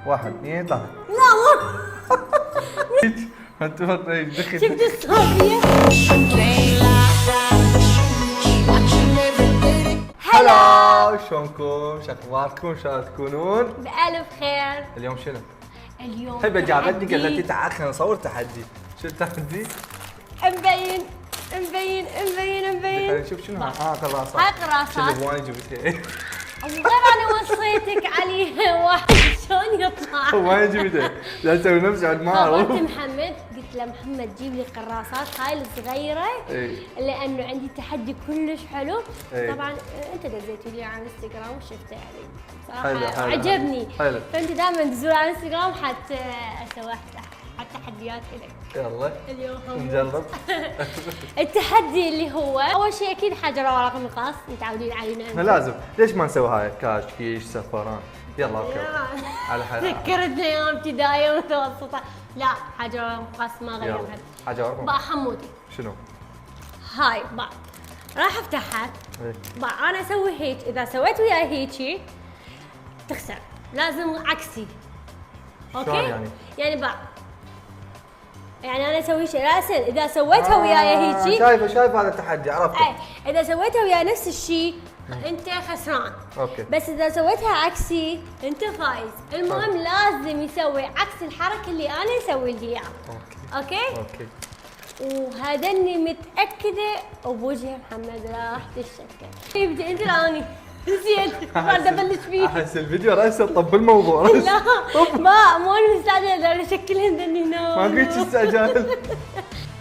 واحد اثنين ثلاثة. لا انت دخل. شفت الصافية؟ هلا شلونكم؟ شو اخباركم؟ شلون تكونون؟ بألف خير. اليوم شنو؟ اليوم هبه جابتني تحدي. قالت لي تعال خلينا نصور تحدي. شو التحدي؟ مبين مبين مبين مبين. خلينا نشوف شنو قراصات. هاي قراصات. شنو وايد جبتها؟ طبعا وصيتك عليه واحد شلون يطلع. وايد جبتها. لا تسوي نفس عند ما خبرت اعرف. محمد قلت له محمد جيب لي قراصات هاي الصغيره إيه. لانه عندي تحدي كلش حلو. إيه. طبعا انت دزيت لي على انستغرام وشفته يعني حلو، صراحه حلو، عجبني. حلو. فانت دائما تزور على انستغرام حتى اسوي التحديات لك. يلا اليوم نجرب. التحدي اللي هو اول شيء اكيد حجر ورق مقص متعودين علينا احنا لازم ليش ما نسوي هاي كاش كيش سفران. يلا اوكي على حلقة. ذكرتني ايام ابتدائيه ومتوسطه. لا حجر ورق مقص ما يلا غيرها. حاجة بقى حمودي شنو؟ هاي بقى راح افتحها. إيه. بقى انا اسوي هيك، اذا سويت وياي هيجي تخسر، لازم عكسي. اوكي؟ شلون يعني؟ يعني بقى يعني انا اسوي شيء راسا اذا سويتها وياي هيجي. شايف هذا التحدي عرفت. اي اذا سويتها وياي نفس الشيء انت خسران. اوكي. بس اذا سويتها عكسي انت فايز. المهم لازم يسوي عكس الحركه اللي انا اسوي لي اياها. اوكي اوكي؟ اوكي. وهذني متأكدة بوجه محمد راح تتشكل. يبدأ انت الآني نسيت بعد ابلش فيه. احس الفيديو راسه طب الموضوع. لا ما مو انا مستعجلة انا اشكلهم ذني ما قلت استعجال.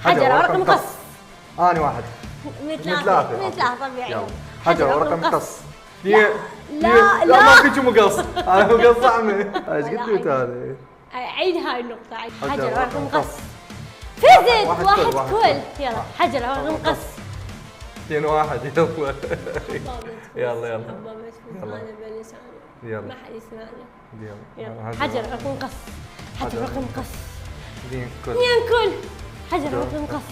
حجر ورق مقص. انا واحد. من ثلاثة. ثلاثة طبيعي. يلا حجر ورق مقص. لا ما فيك مقص. انا مقص اعمى. ايش قلت لك هذا؟ عيد هاي النقطة عيد. حجر حجر ورق ورق مقص. مقص. فزت واحد واحد كل. كل. يلا حجر ورق مقص. 2 1 يلا. يلا يلا. انا بلساني يلا. ما حد يسمعني. يلا حجر ورق مقص. حجر ورق مقص. دين كل. اثنين كل. حجر ورق مقص.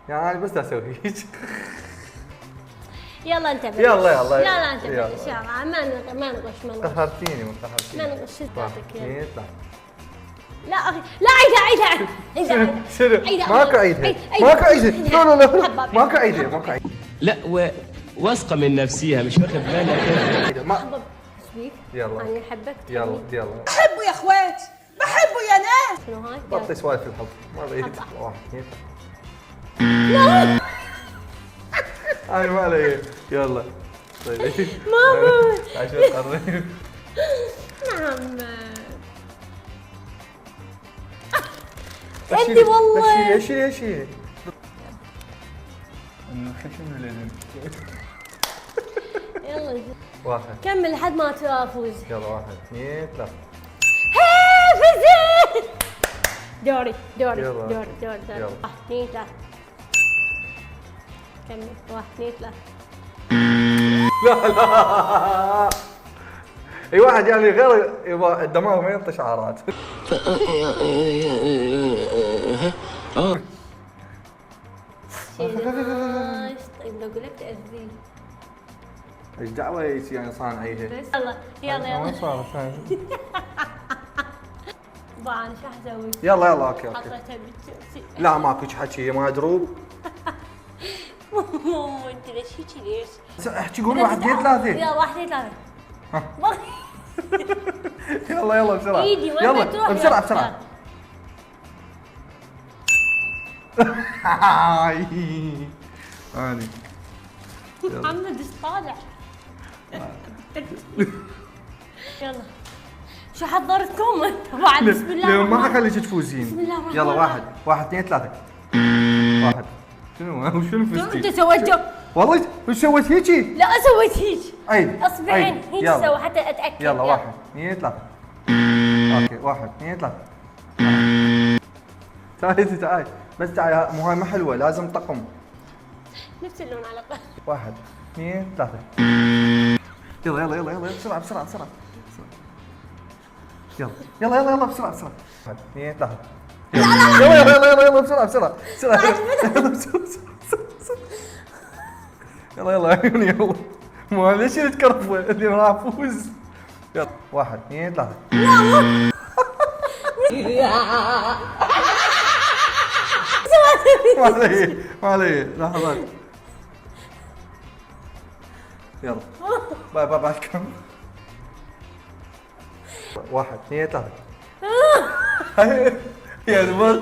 يعني انا بس اسوي هيك. يلا انت بلش. يلا. يلا انت يلا. بلش. يلا ما نغش قهرتيني ما ما قهرتيني. نغش ذاتك. يلا. اثنين ثلاثة. لا اخي لا عيدها شنو؟ ماكو عيدها. ماكو عيدها. لا ماكو عيدها. ماكو عيدها. لا واثقه من نفسها مش واخد بالك. ما ايش بيك؟ يلا. انا احبك. يلا يلا. بحبه يا اخوات، بحبه يا ناس. شنو هاي؟ بطي سوالف الحب. ما بعيد. حبة. واحد اثنين لا. هاي ما علي. يلا. طيب. ماما. عشان تقرب. نعم انت والله. شيلي. شنو لازم؟ يلا واحد. كمل لحد ما تفوز. يلا واحد اثنين ثلاثة. فزت. دوري يلا. دوري. يلا. واحد اثنين ثلاثة. كمل واحد اثنين ثلاثة. لا اي واحد يعني غير يبغى الدماغ ما ينطي شعارات. ايش طيب لو قلت تأذيني. ايش دعوه يعني صانعيها؟ بس يلا وين صارت هاي؟ بقى انا شو اسوي؟ يلا اوكي. حطيتها بالكرسي. لا ماكو حكي ما دروب. مو انت ليش هيك ليش؟ احكي قولي واحد اثنين ثلاثة. يلا واحد اثنين ثلاثة. يلا بسرعة. ايدي وين يلا بتروح؟ بسرعة. هاي اني محمد ايش طالع؟ يلا شو حضرتكم انت بعد؟ بسم الله ما الرحمن حخليك تفوزين. بسم الله الرحمن يلا واحد اثنين ثلاثة. واحد. شنو فزتي؟ انت سويت جو. والله وش سويت هيجي؟ لا سويت هيك. عيد اصبعين هيك يلا. سوي حتى اتاكد. يلا واحد اثنين ثلاثة. اوكي واحد اثنين ثلاثة. تعالي بس تعالي مو هاي ما حلوة لازم طقم. نفس اللون على طول. واحد اثنين ثلاثة. يلا بسرعة. يلا بسرعة. واحد اثنين ثلاثة. يلا بسرعة. يلا عيوني يلا. ما ليش تكرفوا اللي راح افوز. يلا 1 2 3 ما علي ما علي لحظات. يلا باي باي باي كم 1 2 3 يا المرت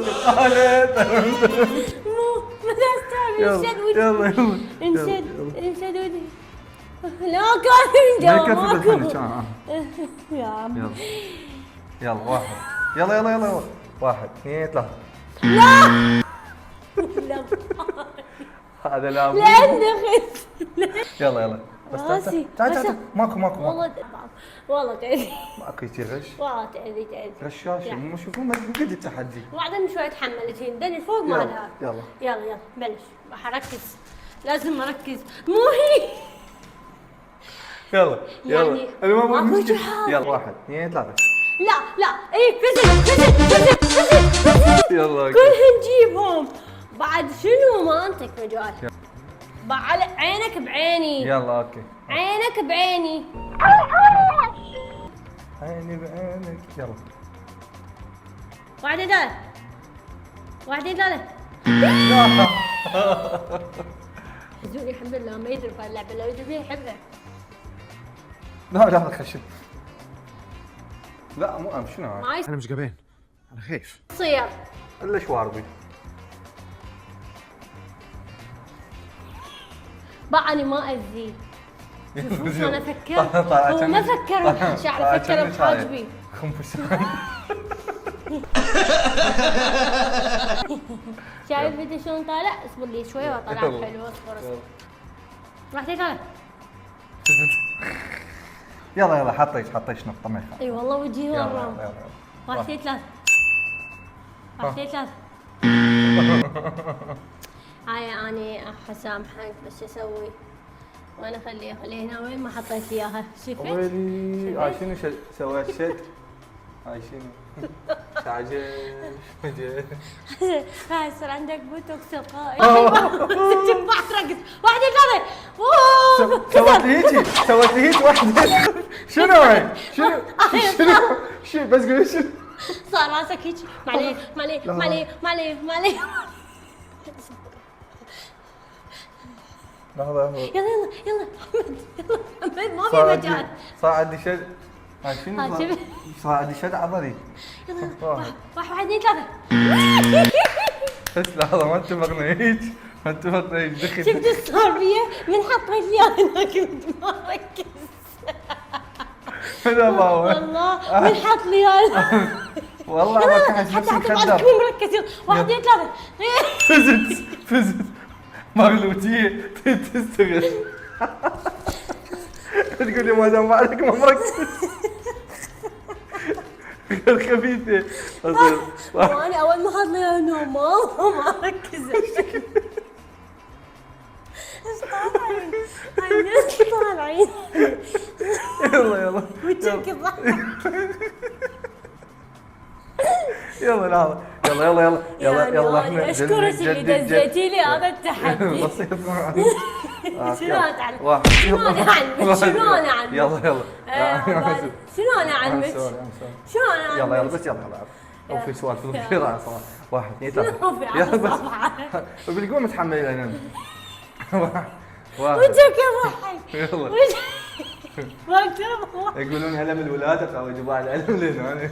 مو ماذا استوعب انشد ودي يلا يلا انشد ودي لا كان ما ينجو يكفي بالفنش ماكو يا عم يلا يلا 1 يلا يلا يلا 1 2 3 لا هذا لا لأن خف يلا يلا بس راسي تعال ماكو والله تأذي ماكو يصير غش والله تأذي غشاش مو شوفوا ما قد التحدي وبعدين شوي تحملتين دني فوق ما يلا لها يلا يلا بلش راح اركز لازم اركز مو هي يلا يلا يعني انا ما ماكو بقول جحافة. يلا 1 2 3 لا اي فزت يلا كلهم نجيبهم بعد شنو ما انطيك مجال بعد عينك بعيني يلا اوكي عينك بعيني عيني بعينك يلا واحدة ثالث واحدة ثالث زوني الحمد لله ما يدري في اللعبة لو يدري فيها يحبها لا خشن لا مو ام شنو هاي ما انا مش جبان، انا خايف. يصير الا شواربي بقى انا ما اذي شوف انا افكر هو طلع ما فكر بشعري فكر بحاجبي خنفس شايف فيديو شلون طالع؟ اصبر لي شوي وطلع يلا. حلو اصبر راح تطلع يلا يلا حطيش نقطة ما يخالف اي والله وجهي يلا ورم يلا واحد اثنين ثلاثة واحد اثنين ثلاثة هاي اني حسامحك بس شو اسوي؟ وانا خليها هنا وين ما حطيت اياها شفت؟ ويلي هاي شنو سويت شد هاي شنو شاجش هاي يصير عندك بوتوكس تلقائي بعد رقص واحد ثلاثة اوه سويت لي هيك واحدة شنو هاي؟ شنو بس قولي شنو؟ صار راسك هيك معلي لحظة يلا محمد ما في صار مجال عندي شد هاي شنو ها، شوف. صار عندي شد عضلي يلا واحد. واحد اثنين ثلاثة بس لحظة ما اتفقنا هيك ما اتفقنا هيك دخل شفت ايش صار بيه؟ من حطيت لي هناك كنت ما ركز لا ما هو والله من حط لي هذا والله ما كان حتى نفسي بعد مخدر تكون مركز يلا واحد اثنين ثلاثة فزت مغلوطية تستغل تقول لي ما دام عليك ما مركز خفيفة وانا اول ما حط لي هنا ما ركز ايش طالعين؟ هاي الناس طالعين يلا وجهك يضحك يلا لحظة يلا يعني اشكرك اللي دزيتي لي هذا التحدي بسيط شنو انا اعلمك؟ واحد. شنو انا اعلمك؟ شنو انا اعلمك؟ يلا شنو انا اعلمك؟ شنو انا اعلمك؟ يلا بس يلا او في سؤال في راس واحد اثنين ثلاثة شنو في يلا على بس الصفحة؟ بالقوة متحملين انا واحد وجهك يضحك يلا ما اقدر يقولون هلا من الولادة او جماعة العلم لنا انا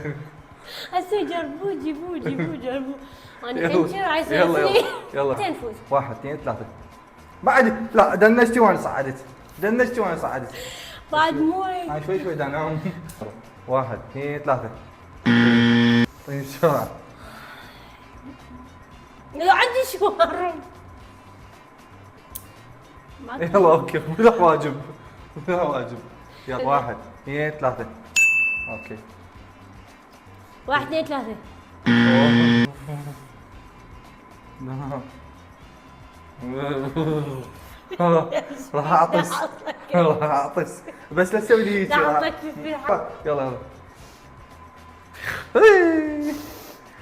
هسه جربوه جيبوه جربوه انا يلا. كنت راح يلا يصير يلا تنفوز واحد اثنين ثلاثة بعد لا دنشتي وانا صعدت بعد مو هيك. انا شوي دانام واحد اثنين ثلاثة طيب بسرعة لو عندي شوارب ما يلا اوكي ولا واجب يلا واحد اثنين ثلاثة اوكي واحد اثنين ثلاثة راح اعطس بس لا تسوي لي هيك تعطيك في حق يلا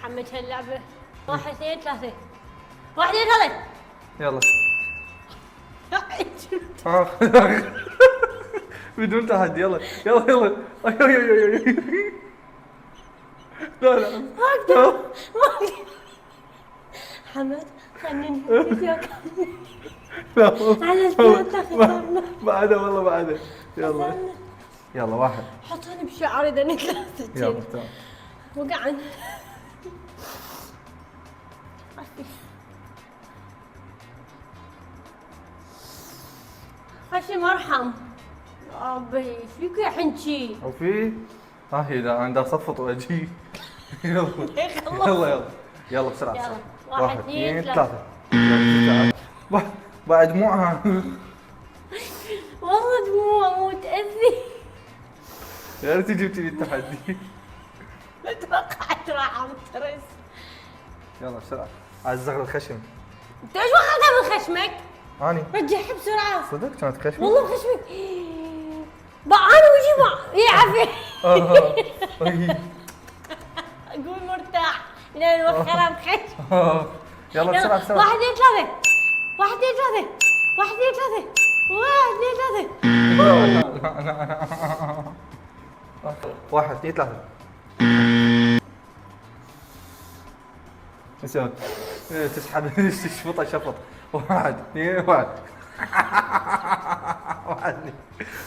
محمد هاللعبة واحد اثنين ثلاثة واحد اثنين ثلاثة يلا بدون تحدي يلا يلا يلا. أي أي أي أي. لا لا ما اقدر ما اقدر. حمد خلينا ننهي الفيديو لا على الثلاثة خسرنا. بعدها والله بعدها. يلا خسرنا. يلا واحد. حطوني بشعري اذا يلا نكلت تمام. وقعن. خشم ارحم. يا ربي ايش فيك يا حنشي؟ وفي ها هي لا انا اصفط واجي. يلا خلص. يلا يلا يلا بسرعه يلا. بسرعه. واحد، اثنين، ثلاثة. يلا، تعال. بعد دموعها. والله دموع مو تأذي. يا ريت جبتي لي التحدي. ما توقعت راح امترس. يلا بسرعه على الزغر الخشم. انت ايش وخذها من خشمك؟ اني رجعها بسرعة. صدق كانت خشمي. والله بخشمك. بقى انا وجهي مع يعفي. اقول مرتاح لين وخرها بخشم. يلا بسرعه بسرعه. واحد اثنين ثلاثة. واحد اثنين ثلاثة. واحد اثنين ثلاثة. واحد اثنين ثلاثة. واحد اثنين ثلاثة. ايش تسوي؟ تسحب تشفطها شفط. واحد اثنين واحد. واحد اثنين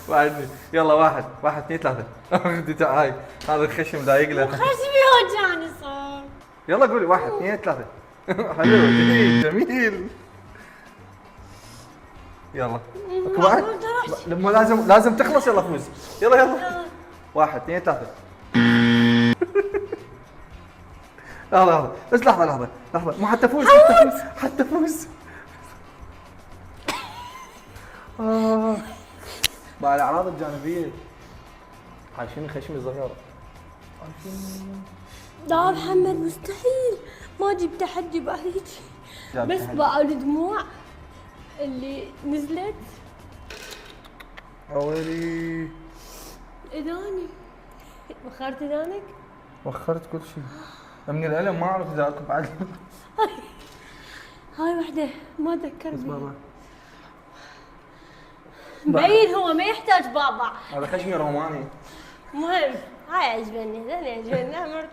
واحد اثنين. يلا واحد اثنين ثلاثة. هاي هذا الخشم ضايق له. خشمي وجعني صار. يلا قولي واحد اثنين ثلاثة. حلو جميل. يلا اكو بعد؟ لما لازم تخلص. يلا فوز. يلا يلا. واحد اثنين ثلاثة. لحظة بس لحظة مو حتى فوز حتى فوز. مع الأعراض الجانبية عايشين خشمي صغير. لا محمد مستحيل ما اجيب تحدي بعد. بس بقى الدموع اللي نزلت. ويلي اذاني وخرت اذانك. وخرت كل شيء من الألم. ما أعرف إذا أكو بعد. هاي وحده ما اتذكر بس بيها. بابا مبين هو ما يحتاج بابا. هذا خشمي روماني. مهم هاي عجبني زين عجبني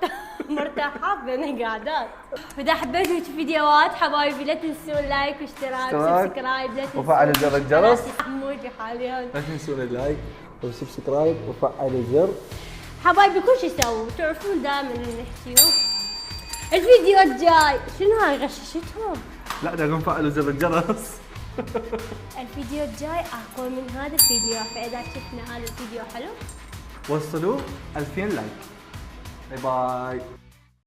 مرتاحات بين قعدات. فاذا حبيتوا هيك فيديوهات حبايبي لا تنسون لايك واشتراك وسبسكرايب. لا تنسون وفعل زر الجرس. حمودي حاليا. لا تنسون اللايك والسبسكرايب وفعل الزر. حبايبي كل شيء سووا تعرفون دائما نحكيهم. الفيديو الجاي شنو هاي غششتهم؟ لا دا قوم فعلوا زر الجرس. الفيديو الجاي اقوى من هذا الفيديو. فاذا شفنا هذا الفيديو حلو وصلوا 2000 لايك. باي باي.